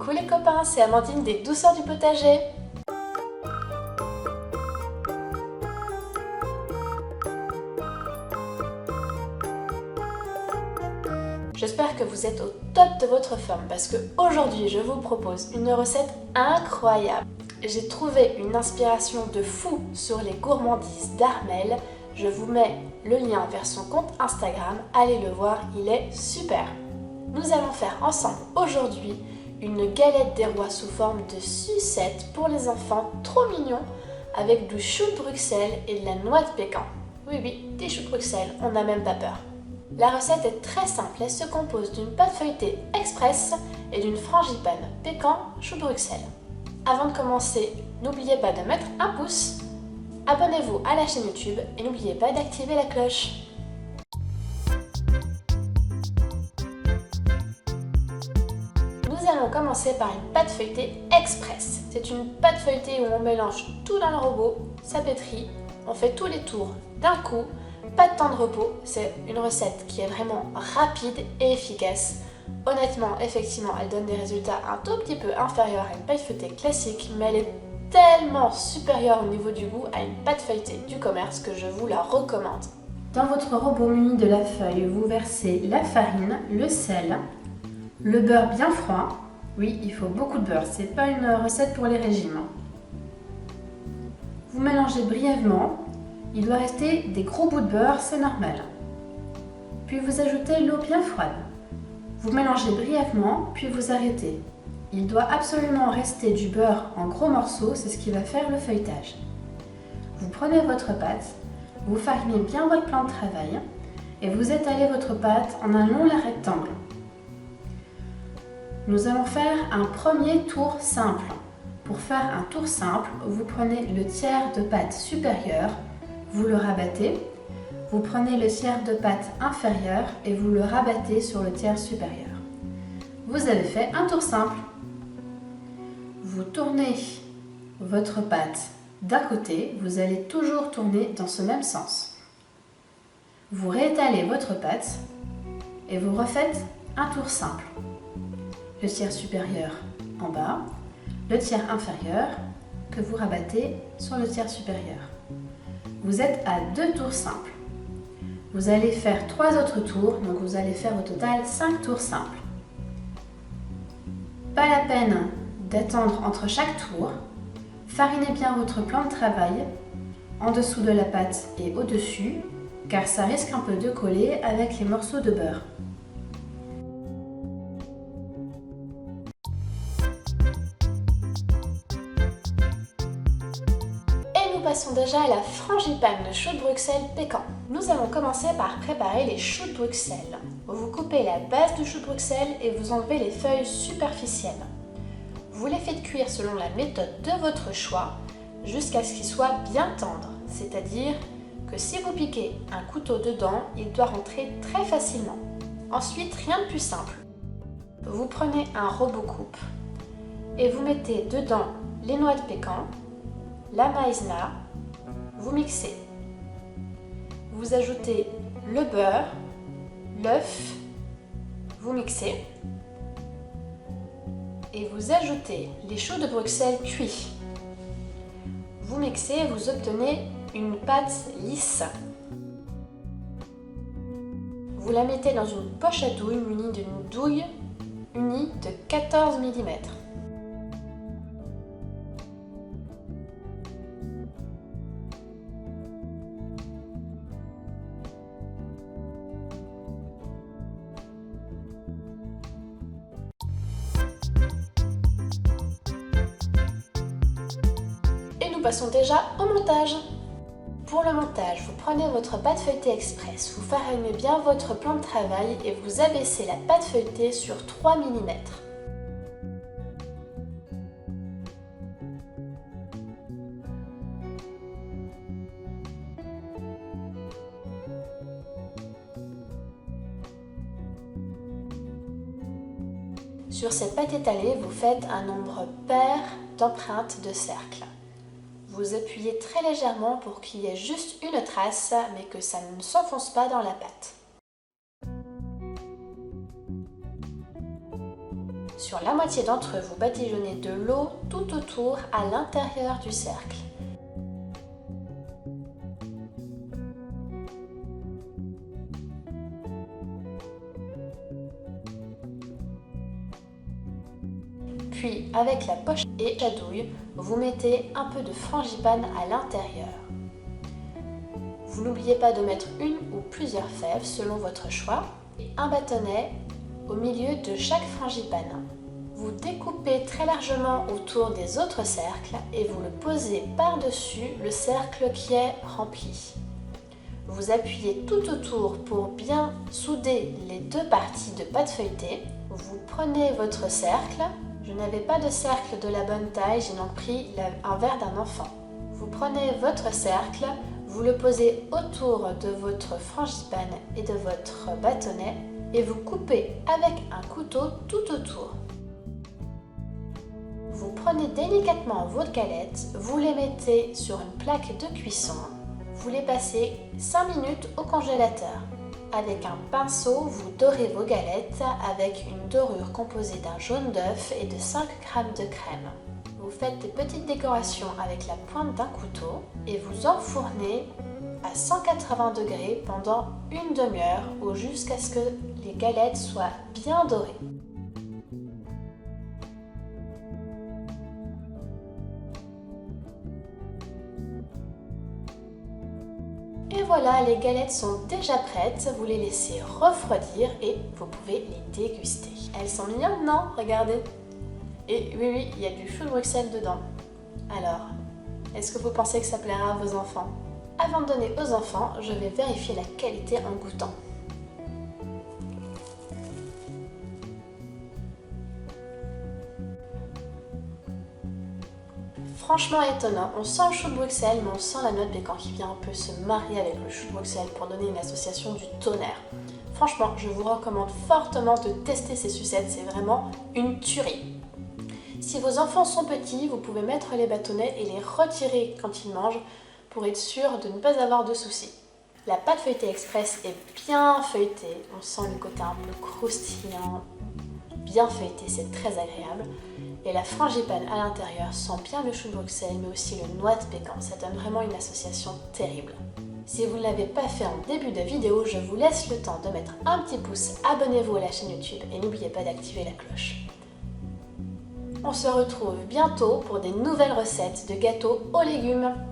Coucou les copains, c'est Amandine des Douceurs du Potager. J'espère que vous êtes au top de votre forme parce que aujourd'hui je vous propose une recette incroyable. J'ai trouvé une inspiration de fou sur les gourmandises d'Armelle. Je vous mets le lien vers son compte Instagram, allez le voir, il est super. Nous allons faire ensemble aujourd'hui une galette des rois sous forme de sucette pour les enfants trop mignons avec du chou de Bruxelles et de la noix de pécan. Oui, des choux de Bruxelles, on n'a même pas peur. La recette est très simple, elle se compose d'une pâte feuilletée express et d'une frangipane pécan chou de Bruxelles. Avant de commencer, n'oubliez pas de mettre un pouce, abonnez-vous à la chaîne YouTube et n'oubliez pas d'activer la cloche. Nous allons commencer par une pâte feuilletée express. C'est une pâte feuilletée où on mélange tout dans le robot, ça pétrit, on fait tous les tours d'un coup, pas de temps de repos. C'est une recette qui est vraiment rapide et efficace. Honnêtement, effectivement, elle donne des résultats un tout petit peu inférieurs à une pâte feuilletée classique, mais elle est tellement supérieure au niveau du goût à une pâte feuilletée du commerce que je vous la recommande. Dans votre robot muni de la feuille, vous versez la farine, le sel, le beurre bien froid. Oui, il faut beaucoup de beurre, c'est pas une recette pour les régimes. Vous mélangez brièvement, il doit rester des gros bouts de beurre, c'est normal. Puis vous ajoutez l'eau bien froide. Vous mélangez brièvement, puis vous arrêtez. Il doit absolument rester du beurre en gros morceaux, c'est ce qui va faire le feuilletage. Vous prenez votre pâte, vous farinez bien votre plan de travail et vous étalez votre pâte en un long rectangle. Nous allons faire un premier tour simple. Pour faire un tour simple, vous prenez le tiers de pâte supérieure, vous le rabattez. Vous prenez le tiers de pâte inférieur et vous le rabattez sur le tiers supérieur. Vous avez fait un tour simple. Vous tournez votre pâte d'un côté, vous allez toujours tourner dans ce même sens. Vous réétalez votre pâte et vous refaites un tour simple. Le tiers supérieur en bas, le tiers inférieur que vous rabattez sur le tiers supérieur. Vous êtes à 2 tours simples. Vous allez faire 3 autres tours, donc vous allez faire au total 5 tours simples. Pas la peine d'attendre entre chaque tour. Farinez bien votre plan de travail en dessous de la pâte et au-dessus, car ça risque un peu de coller avec les morceaux de beurre. Passons déjà à la frangipane de chou de Bruxelles pécan. Nous allons commencer par préparer les choux de Bruxelles. Vous coupez la base du chou de Bruxelles et vous enlevez les feuilles superficielles. Vous les faites cuire selon la méthode de votre choix jusqu'à ce qu'ils soient bien tendres, c'est-à-dire que si vous piquez un couteau dedans, il doit rentrer très facilement. Ensuite, rien de plus simple. Vous prenez un robot coupe et vous mettez dedans les noix de pécan, la maïzena, vous mixez. Vous ajoutez le beurre, l'œuf, vous mixez. Et vous ajoutez les choux de Bruxelles cuits. Vous mixez et vous obtenez une pâte lisse. Vous la mettez dans une poche à douille munie d'une douille unie de 14 mm. Passons déjà au montage. Pour le montage, vous prenez votre pâte feuilletée express, vous farinez bien votre plan de travail et vous abaissez la pâte feuilletée sur 3 mm. Sur cette pâte étalée, vous faites un nombre pair d'empreintes de cercles. Vous appuyez très légèrement pour qu'il y ait juste une trace, mais que ça ne s'enfonce pas dans la pâte. Sur la moitié d'entre eux, vous badigeonnez de l'eau tout autour à l'intérieur du cercle. Puis, avec la poche et la douille, vous mettez un peu de frangipane à l'intérieur. Vous n'oubliez pas de mettre une ou plusieurs fèves selon votre choix et un bâtonnet au milieu de chaque frangipane. Vous découpez très largement autour des autres cercles et vous le posez par-dessus le cercle qui est rempli. Vous appuyez tout autour pour bien souder les deux parties de pâte feuilletée. Vous prenez votre cercle. Je n'avais pas de cercle de la bonne taille, j'ai donc pris un verre d'un enfant. Vous prenez votre cercle, vous le posez autour de votre frangipane et de votre bâtonnet et vous coupez avec un couteau tout autour. Vous prenez délicatement vos galettes, vous les mettez sur une plaque de cuisson, vous les passez 5 minutes au congélateur. Avec un pinceau, vous dorez vos galettes avec une dorure composée d'un jaune d'œuf et de 5 g de crème. Vous faites des petites décorations avec la pointe d'un couteau et vous enfournez à 180 degrés pendant une demi-heure ou jusqu'à ce que les galettes soient bien dorées. Et voilà, les galettes sont déjà prêtes, vous les laissez refroidir et vous pouvez les déguster. Elles sont mignonnes, non? Regardez. Et oui, il y a du chou de Bruxelles dedans. Alors, est-ce que vous pensez que ça plaira à vos enfants? Avant de donner aux enfants, je vais vérifier la qualité en goûtant. Franchement étonnant, on sent le chou de Bruxelles, mais on sent la noix de pécan qui vient un peu se marier avec le chou de Bruxelles pour donner une association du tonnerre. Franchement, je vous recommande fortement de tester ces sucettes, c'est vraiment une tuerie. Si vos enfants sont petits, vous pouvez mettre les bâtonnets et les retirer quand ils mangent pour être sûr de ne pas avoir de soucis. La pâte feuilletée express est bien feuilletée, on sent le côté un peu croustillant, bien feuilleté, c'est très agréable. Et la frangipane à l'intérieur sent bien le chou de Bruxelles, mais aussi le noix de pécan. Ça donne vraiment une association terrible. Si vous ne l'avez pas fait en début de vidéo, je vous laisse le temps de mettre un petit pouce, abonnez-vous à la chaîne YouTube et n'oubliez pas d'activer la cloche. On se retrouve bientôt pour des nouvelles recettes de gâteaux aux légumes.